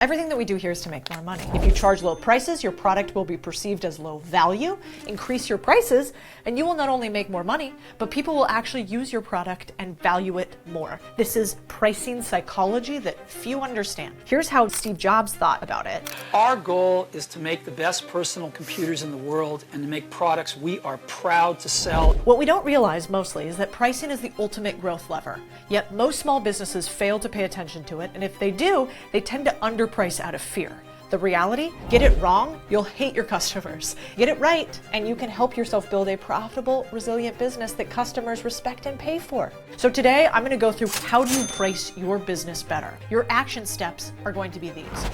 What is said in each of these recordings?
Everything that we do here is to make more money. If you charge low prices, your product will be perceived as low value. Increase your prices, and you will not only make more money, but people will actually use your product and value it more. This is pricing psychology that few understand. Here's how Steve Jobs thought about it. Our goal is to make the best personal computers in the world and to make products we are proud to sell. What we don't realize mostly is that pricing is the ultimate growth lever. Yet most small businesses fail to pay attention to it, and if they do, they tend to underprice out of fear. The reality? Get it wrong, you'll hate your customers. Get it right, and you can help yourself build a profitable, resilient business that customers respect and pay for. So today, I'm going to go through how do you price your business better. Your action steps are going to be these.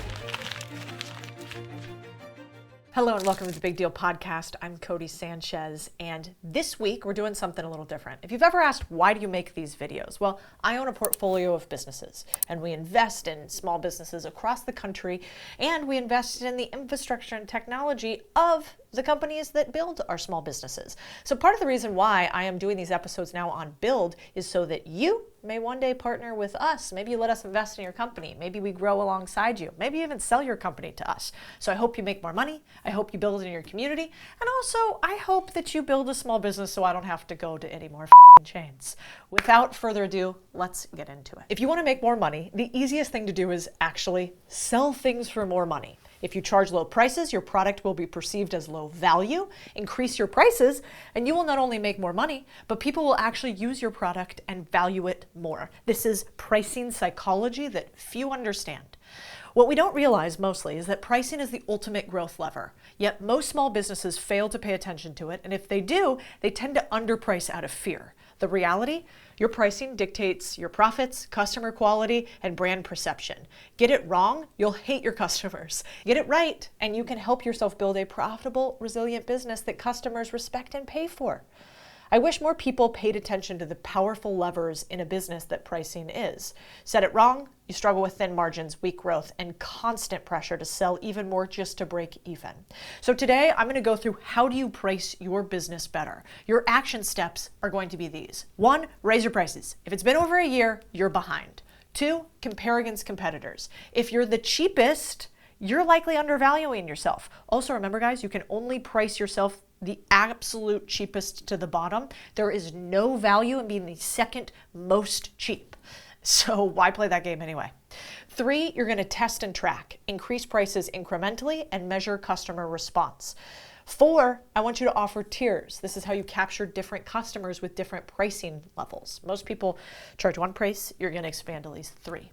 Hello and welcome to the Big Deal Podcast. I'm Codie Sanchez, and this week we're doing something a little different. If you've ever asked, why do you make these videos? Well, I own a portfolio of businesses, and we invest in small businesses across the country, and we invest in the infrastructure and technology of the companies that build our small businesses. So part of the reason why I am doing these episodes now on Build is so that you may one day partner with us. Maybe you let us invest in your company. Maybe we grow alongside you. Maybe even sell your company to us. So I hope you make more money. I hope you build it in your community. And also, I hope that you build a small business so I don't have to go to any more chains. Without further ado, let's get into it. If you want to make more money, the easiest thing to do is actually sell things for more money. If you charge low prices, your product will be perceived as low value. Increase your prices, and you will not only make more money, but people will actually use your product and value it more. This is pricing psychology that few understand. What we don't realize mostly is that pricing is the ultimate growth lever. Yet most small businesses fail to pay attention to it, and if they do, they tend to underprice out of fear. The reality? Your pricing dictates your profits, customer quality, and brand perception. Get it wrong, you'll hate your customers. Get it right, and you can help yourself build a profitable, resilient business that customers respect and pay for. I wish more people paid attention to the powerful levers in a business that pricing is. Set it wrong, you struggle with thin margins, weak growth, and constant pressure to sell even more just to break even. So today, I'm going to go through how do you price your business better. Your action steps are going to be these. 1, raise your prices. If it's been over a year, you're behind. 2, compare against competitors. If you're the cheapest, you're likely undervaluing yourself. Also remember guys, you can only price yourself the absolute cheapest to the bottom. There is no value in being the second most cheap. So why play that game anyway? 3, you're going to test and track, increase prices incrementally, and measure customer response. 4, I want you to offer tiers. This is how you capture different customers with different pricing levels. Most people charge one price, you're going to expand at least 3.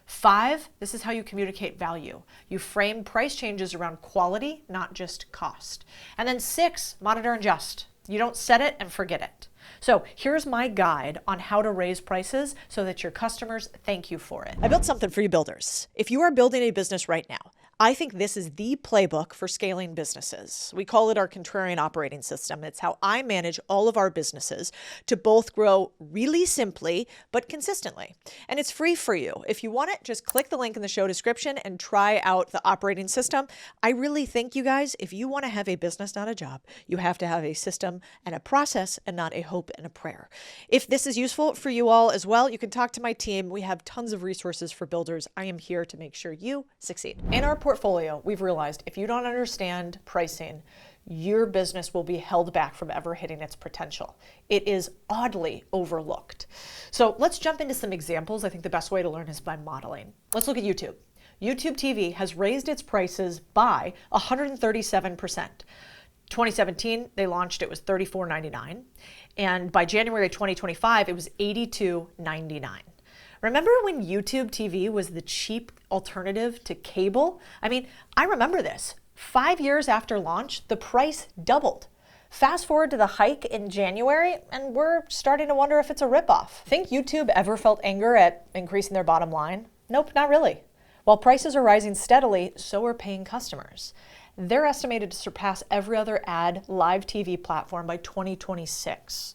5, this is how you communicate value. You frame price changes around quality, not just cost. And then 6, monitor and adjust. You don't set it and forget it. So here's my guide on how to raise prices so that your customers thank you for it. I built something for you builders. If you are building a business right now, I think this is the playbook for scaling businesses. We call it our contrarian operating system. It's how I manage all of our businesses to both grow really simply, but consistently. And it's free for you. If you want it, just click the link in the show description and try out the operating system. I really think, you guys, if you want to have a business, not a job, you have to have a system and a process and not a hope and a prayer. If this is useful for you all as well, you can talk to my team. We have tons of resources for builders. I am here to make sure you succeed. In our portfolio, we've realized if you don't understand pricing, your business will be held back from ever hitting its potential. It is oddly overlooked. So let's jump into some examples. I think the best way to learn is by modeling. Let's look at YouTube. YouTube TV has raised its prices by 137%. 2017, they launched, it was $34.99. And by January 2025, it was $82.99. Remember when YouTube TV was the cheap alternative to cable? I mean, I remember this. 5 years after launch, the price doubled. Fast forward to the hike in January, and we're starting to wonder if it's a ripoff. Think YouTube ever felt anger at increasing their bottom line? Nope, not really. While prices are rising steadily, so are paying customers. They're estimated to surpass every other ad live TV platform by 2026.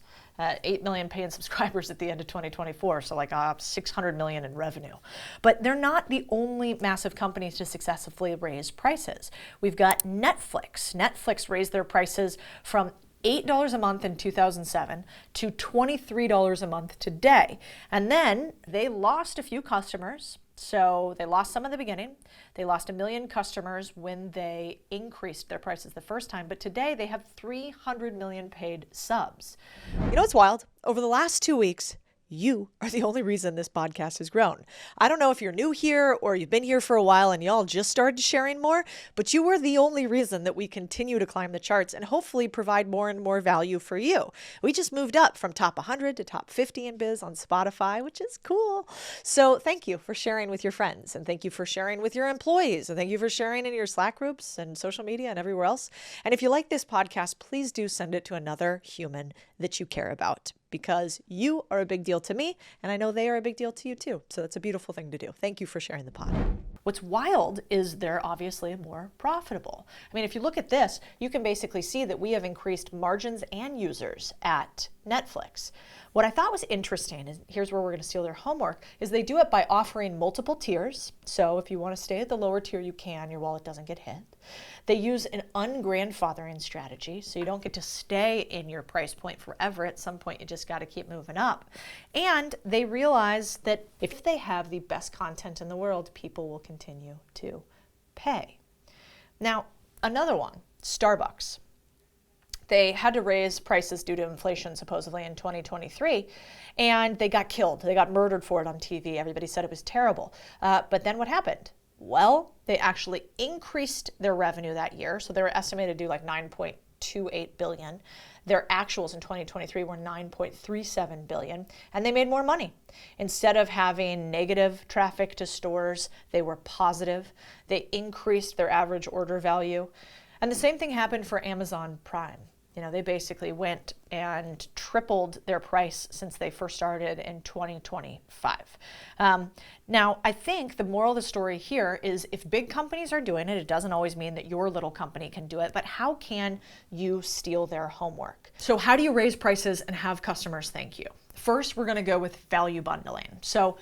8 million paying subscribers at the end of 2024, so like 600 million in revenue. But they're not the only massive companies to successfully raise prices. We've got Netflix. Netflix raised their prices from $8 a month in 2007 to $23 a month today. And then they lost a few customers, So they lost some at the beginning. They lost 1 million customers when they increased their prices the first time, but today they have 300 million paid subs. You know what's wild? Over the last 2 weeks, you are the only reason this podcast has grown. I don't know if you're new here or you've been here for a while and y'all just started sharing more, but you were the only reason that we continue to climb the charts and hopefully provide more and more value for you. We just moved up from top 100 to top 50 in biz on Spotify, which is cool. So thank you for sharing with your friends, and thank you for sharing with your employees, and thank you for sharing in your Slack groups and social media and everywhere else. And if you like this podcast, please do send it to another human that you care about, because you are a big deal to me, and I know they are a big deal to you too. So that's a beautiful thing to do. Thank you for sharing the pod. What's wild is they're obviously more profitable. I mean, if you look at this, you can basically see that we have increased margins and users at Netflix. What I thought was interesting, and here's where we're going to steal their homework, is they do it by offering multiple tiers. So if you want to stay at the lower tier, you can. Your wallet doesn't get hit. They use an ungrandfathering strategy, so you don't get to stay in your price point forever. At some point, you just got to keep moving up. And they realize that if they have the best content in the world, people will continue to pay. Now, another one, Starbucks. They had to raise prices due to inflation supposedly in 2023, and they got killed. They got murdered for it on TV. Everybody said it was terrible. But then what happened? Well, they actually increased their revenue that year. So they were estimated to do like 9.28 billion. Their actuals in 2023 were 9.37 billion, and they made more money. Instead of having negative traffic to stores, they were positive. They increased their average order value. And the same thing happened for Amazon Prime. You know, they basically went and tripled their price since they first started in 2025. Now, I think the moral of the story here is if big companies are doing it, it doesn't always mean that your little company can do it, but how can you steal their homework? So how do you raise prices and have customers thank you? First, we're going to go with value bundling. So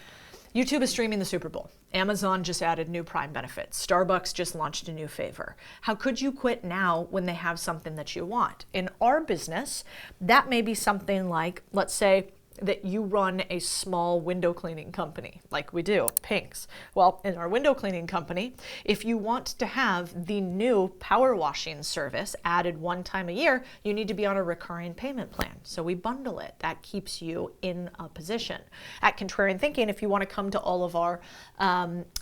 YouTube is streaming the Super Bowl. Amazon just added new Prime benefits. Starbucks just launched a new favor. How could you quit now when they have something that you want? In our business, that may be something like, let's say, that you run a small window cleaning company, like we do, Pinks. Well, in our window cleaning company, if you want to have the new power washing service added one time a year, you need to be on a recurring payment plan. So we bundle it. That keeps you in a position. At Contrarian Thinking, if you want to come to all of our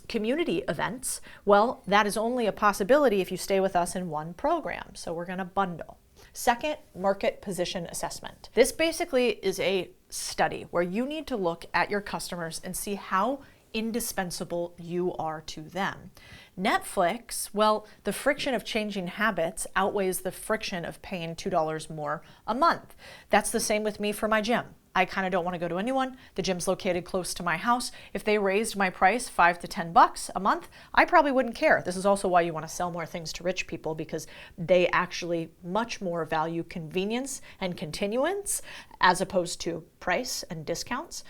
community events, well, that is only a possibility if you stay with us in one program. So we're going to bundle. Second, market position assessment. This basically is a study where you need to look at your customers and see how indispensable you are to them. Netflix, well, the friction of changing habits outweighs the friction of paying $2 more a month. That's the same with me for my gym. I kind of don't want to go to anyone. The gym's located close to my house. If they raised my price $5 to $10 a month, I probably wouldn't care. This is also why you want to sell more things to rich people, because they actually much more value convenience and continuance as opposed to price and discounts.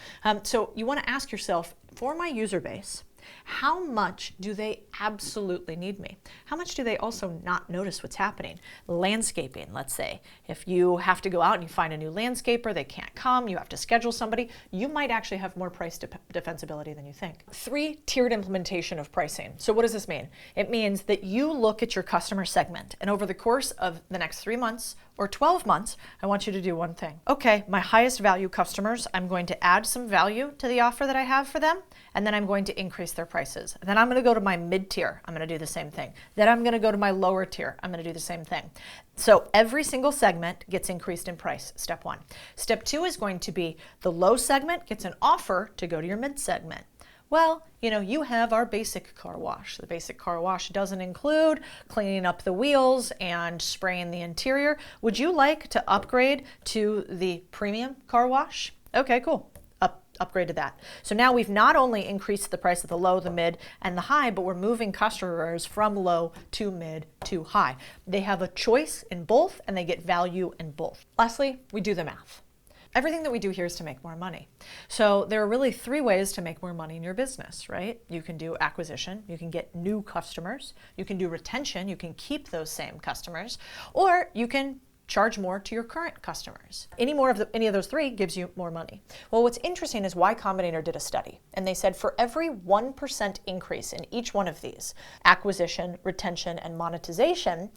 So you want to ask yourself, for my user base, how much do they absolutely need me? How much do they also not notice what's happening? Landscaping, let's say. If you have to go out and you find a new landscaper, they can't come, you have to schedule somebody, you might actually have more price defensibility than you think. 3, tiered implementation of pricing. So what does this mean? It means that you look at your customer segment, and over the course of the next 3 months or 12 months, I want you to do one thing. Okay, my highest value customers, I'm going to add some value to the offer that I have for them, and then I'm going to increase their prices. Then I'm going to go to my mid-tier. I'm going to do the same thing. Then I'm going to go to my lower tier. I'm going to do the same thing. So every single segment gets increased in price, step 1. Step 2 is going to be the low segment gets an offer to go to your mid segment. Well, you know, you have our basic car wash. The basic car wash doesn't include cleaning up the wheels and spraying the interior. Would you like to upgrade to the premium car wash? Okay, cool. Upgrade to that. So now we've not only increased the price of the low, the mid, and the high, but we're moving customers from low to mid to high. They have a choice in both, and they get value in both. Lastly, we do the math. Everything that we do here is to make more money. So there are really 3 ways to make more money in your business, right? You can do acquisition, you can get new customers, you can do retention, you can keep those same customers, or you can charge more to your current customers. Any of those three gives you more money. Well, what's interesting is Y Combinator did a study, and they said for every 1% increase in each one of these, acquisition, retention, and monetization,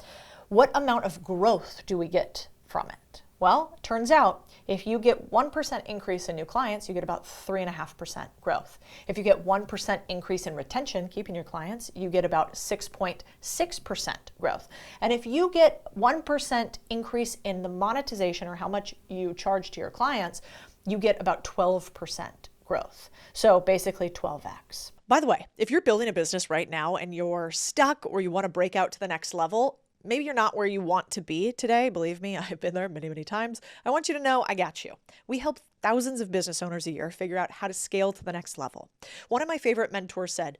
what amount of growth do we get from it? Well, it turns out if you get 1% increase in new clients, you get about 3.5% growth. If you get 1% increase in retention, keeping your clients, you get about 6.6% growth. And if you get 1% increase in the monetization, or how much you charge to your clients, you get about 12% growth. So basically 12x. By the way, if you're building a business right now and you're stuck or you want to break out to the next level, maybe you're not where you want to be today. Believe me, I've been there many, many times. I want you to know I got you. We help thousands of business owners a year figure out how to scale to the next level. One of my favorite mentors said,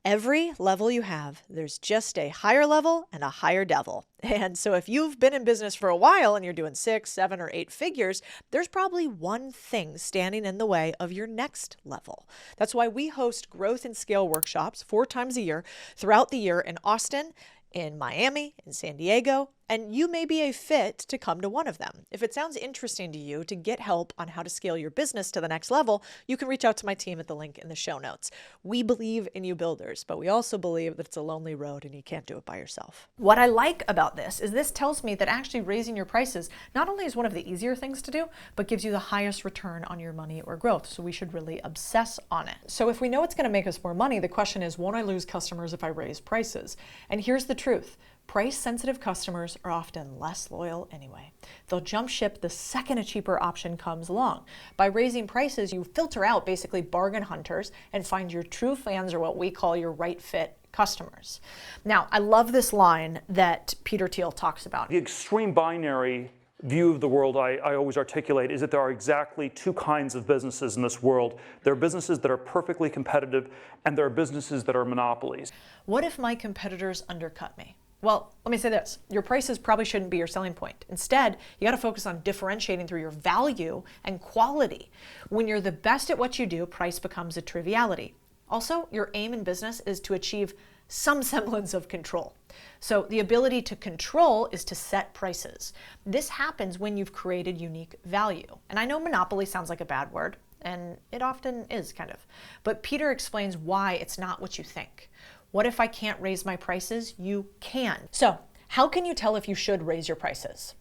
every level you have, there's just a higher level and a higher devil. And so if you've been in business for a while and you're doing 6, 7, or 8 figures, there's probably one thing standing in the way of your next level. That's why we host growth and scale workshops 4 times a year throughout the year in Austin, in Miami, in San Diego, and you may be a fit to come to one of them. If it sounds interesting to you to get help on how to scale your business to the next level, you can reach out to my team at the link in the show notes. We believe in you builders, but we also believe that it's a lonely road and you can't do it by yourself. What I like about this is this tells me that actually raising your prices not only is one of the easier things to do, but gives you the highest return on your money or growth. So we should really obsess on it. So if we know it's going to make us more money, the question is, won't I lose customers if I raise prices? And here's the truth. Price-sensitive customers are often less loyal anyway. They'll jump ship the second a cheaper option comes along. By raising prices, you filter out basically bargain hunters and find your true fans, or what we call your right fit customers. Now, I love this line that Peter Thiel talks about. The extreme binary view of the world I always articulate is that there are exactly 2 kinds of businesses in this world. There are businesses that are perfectly competitive, and there are businesses that are monopolies. What if my competitors undercut me? Well, let me say this. Your prices probably shouldn't be your selling point. Instead, you got to focus on differentiating through your value and quality. When you're the best at what you do, price becomes a triviality. Also, your aim in business is to achieve some semblance of control. So the ability to control is to set prices. This happens when you've created unique value. And I know monopoly sounds like a bad word, and it often is kind of. But Peter explains why it's not what you think. What if I can't raise my prices? You can. So how can you tell if you should raise your prices?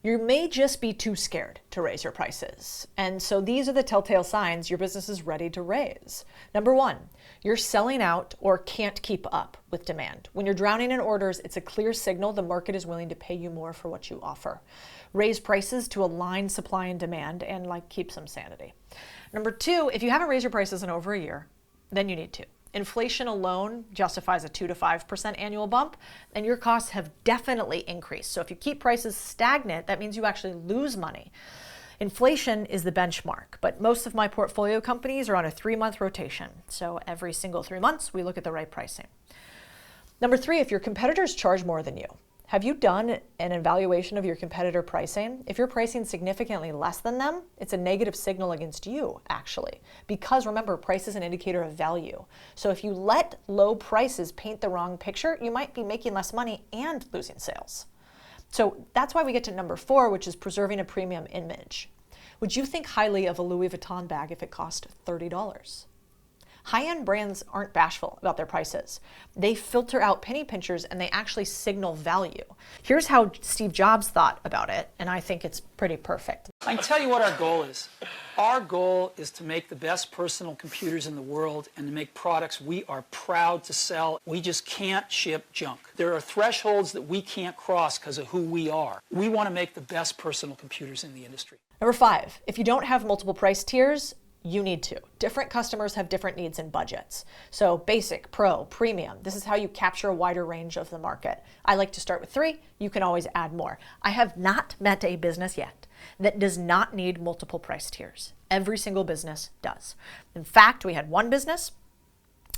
You may just be too scared to raise your prices. And so these are the telltale signs your business is ready to raise. Number 1, you're selling out or can't keep up with demand. When you're drowning in orders, it's a clear signal the market is willing to pay you more for what you offer. Raise prices to align supply and demand and keep some sanity. Number 2, if you haven't raised your prices in over a year, then you need to. Inflation alone justifies a 2 to 5% annual bump, and your costs have definitely increased. So if you keep prices stagnant, that means you actually lose money. Inflation is the benchmark, but most of my portfolio companies are on a 3-month rotation. So every single 3 months, we look at the right pricing. Number 3, if your competitors charge more than you, have you done an evaluation of your competitor pricing? If you're pricing significantly less than them, it's a negative signal against you, actually. Because remember, price is an indicator of value. So if you let low prices paint the wrong picture, you might be making less money and losing sales. So that's why we get to number 4, which is preserving a premium image. Would you think highly of a Louis Vuitton bag if it cost $30? High-end brands aren't bashful about their prices. They filter out penny pinchers and they actually signal value. Here's how Steve Jobs thought about it, and I think it's pretty perfect. I can tell you what our goal is. Our goal is to make the best personal computers in the world and to make products we are proud to sell. We just can't ship junk. There are thresholds that we can't cross because of who we are. We want to make the best personal computers in the industry. Number 5, if you don't have multiple price tiers, you need to. Different customers have different needs and budgets. So basic, pro, premium, this is how you capture a wider range of the market. I like to start with 3. You can always add more. I have not met a business yet that does not need multiple price tiers. Every single business does. In fact, we had one business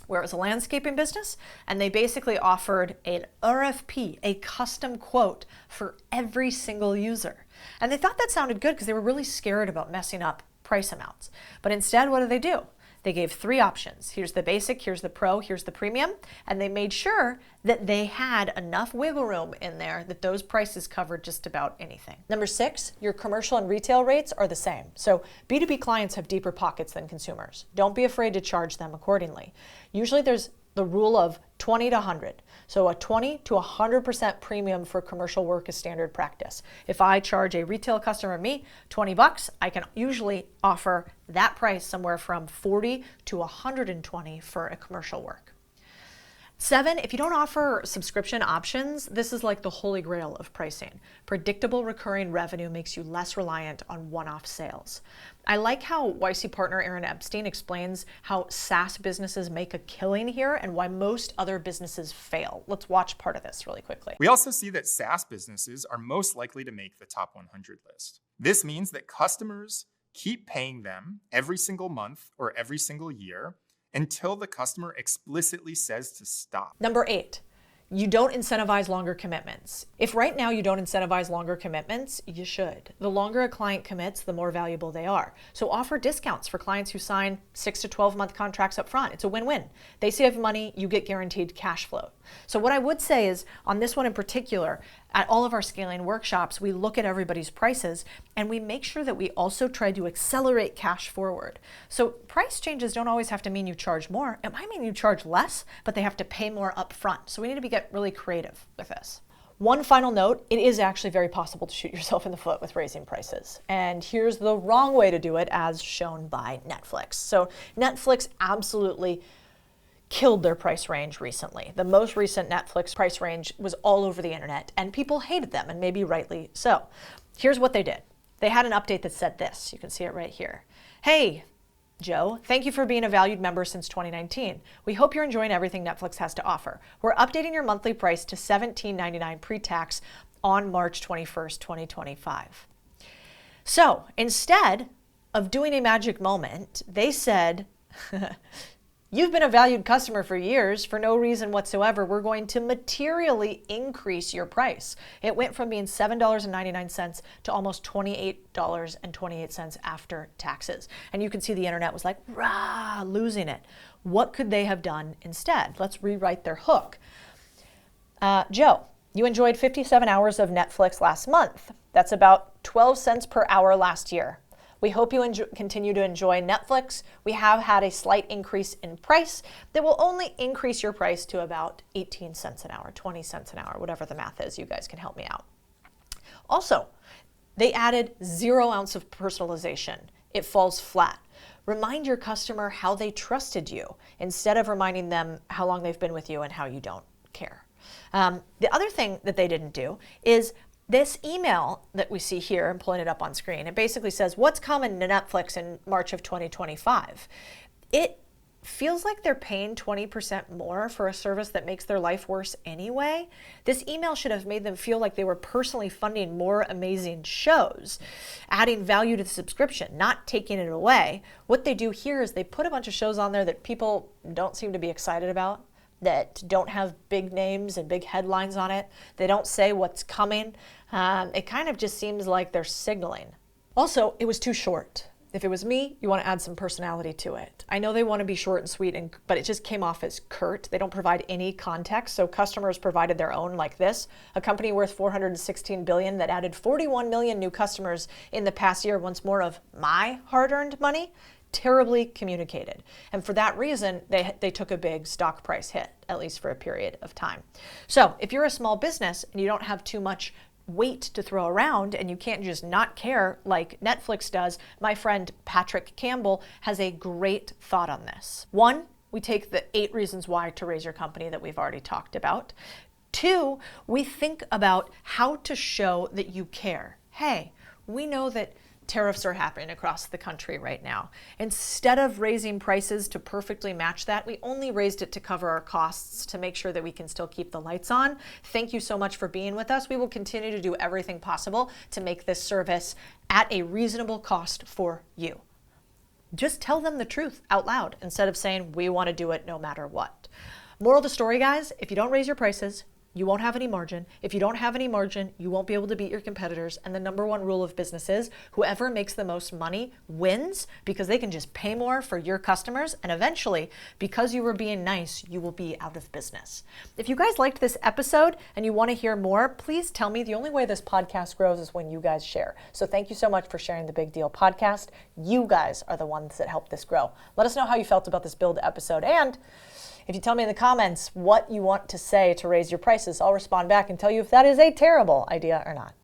where it was a landscaping business, and they basically offered an RFP, a custom quote for every single user. And they thought that sounded good because they were really scared about messing up price amounts. But instead, what do? They gave 3 options. Here's the basic, here's the pro, here's the premium. And they made sure that they had enough wiggle room in there that those prices covered just about anything. Number 6, your commercial and retail rates are the same. So B2B clients have deeper pockets than consumers. Don't be afraid to charge them accordingly. Usually there's the rule of 20 to 100. So a 20 to 100% premium for commercial work is standard practice. If I charge a retail customer me $20, I can usually offer that price somewhere from 40 to 120 for a commercial work. 7, if you don't offer subscription options, this is like the holy grail of pricing. Predictable recurring revenue makes you less reliant on one-off sales. I like how YC partner Aaron Epstein explains how SaaS businesses make a killing here and why most other businesses fail. Let's watch part of this really quickly. We also see that SaaS businesses are most likely to make the top 100 list. This means that customers keep paying them every single month or every single year until the customer explicitly says to stop. Number 8, you don't incentivize longer commitments. If right now you don't incentivize longer commitments, you should. The longer a client commits, the more valuable they are. So offer discounts for clients who sign 6 to 12 month contracts up front. It's a win-win. They save money, you get guaranteed cash flow. So what I would say is on this one in particular, at all of our scaling workshops, we look at everybody's prices and we make sure that we also try to accelerate cash forward. So price changes don't always have to mean you charge more. It might mean you charge less, but they have to pay more upfront. So we need to get really creative with this. One final note, it is actually very possible to shoot yourself in the foot with raising prices. And here's the wrong way to do it as shown by Netflix. So Netflix absolutely killed their price range recently. The most recent Netflix price range was all over the internet and people hated them, and maybe rightly so. Here's what they did. They had an update that said this. You can see it right here. Hey, Joe, thank you for being a valued member since 2019. We hope you're enjoying everything Netflix has to offer. We're updating your monthly price to $17.99 pre-tax on March 21st, 2025. So instead of doing a magic moment, they said, you've been a valued customer for years. For no reason whatsoever, we're going to materially increase your price. It went from being $7.99 to almost $28.28 after taxes. And you can see the internet was like, rah, losing it. What could they have done instead? Let's rewrite their hook. Joe, you enjoyed 57 hours of Netflix last month. That's about 12 cents per hour last year. We hope you continue to enjoy Netflix. We have had a slight increase in price that will only increase your price to about 18 cents an hour, 20 cents an hour, whatever the math is. You guys can help me out. Also, they added 0 ounce of personalization. It falls flat. Remind your customer how they trusted you instead of reminding them how long they've been with you and how you don't care. The other thing that they didn't do is this email that we see here, I'm pulling it up on screen, it basically says, what's coming to Netflix in March of 2025? It feels like they're paying 20% more for a service that makes their life worse anyway. This email should have made them feel like they were personally funding more amazing shows, adding value to the subscription, not taking it away. What they do here is they put a bunch of shows on there that people don't seem to be excited about, that don't have big names and big headlines on it. They don't say what's coming. It kind of just seems like they're signaling. Also, it was too short. If it was me, you want to add some personality to it. I know they want to be short and sweet, but it just came off as curt. They don't provide any context, so customers provided their own like this. A company worth $416 billion that added 41 million new customers in the past year wants more of my hard-earned money. Terribly communicated. And for that reason, they took a big stock price hit, at least for a period of time. So if you're a small business and you don't have too much weight to throw around and you can't just not care like Netflix does, my friend Patrick Campbell has a great thought on this. 1, we take the 8 reasons why to raise your company that we've already talked about. 2, we think about how to show that you care. Hey, we know that tariffs are happening across the country right now. Instead of raising prices to perfectly match that, we only raised it to cover our costs to make sure that we can still keep the lights on. Thank you so much for being with us. We will continue to do everything possible to make this service at a reasonable cost for you. Just tell them the truth out loud instead of saying we want to do it no matter what. Moral of the story, guys, if you don't raise your prices, you won't have any margin. If you don't have any margin, you won't be able to beat your competitors. And the number one rule of business is whoever makes the most money wins, because they can just pay more for your customers. And eventually, because you were being nice, you will be out of business. If you guys liked this episode and you want to hear more, please tell me. The only way this podcast grows is when you guys share. So thank you so much for sharing the Big Deal podcast. You guys are the ones that help this grow. Let us know how you felt about this build episode. And if you tell me in the comments what you want to say to raise your prices, I'll respond back and tell you if that is a terrible idea or not.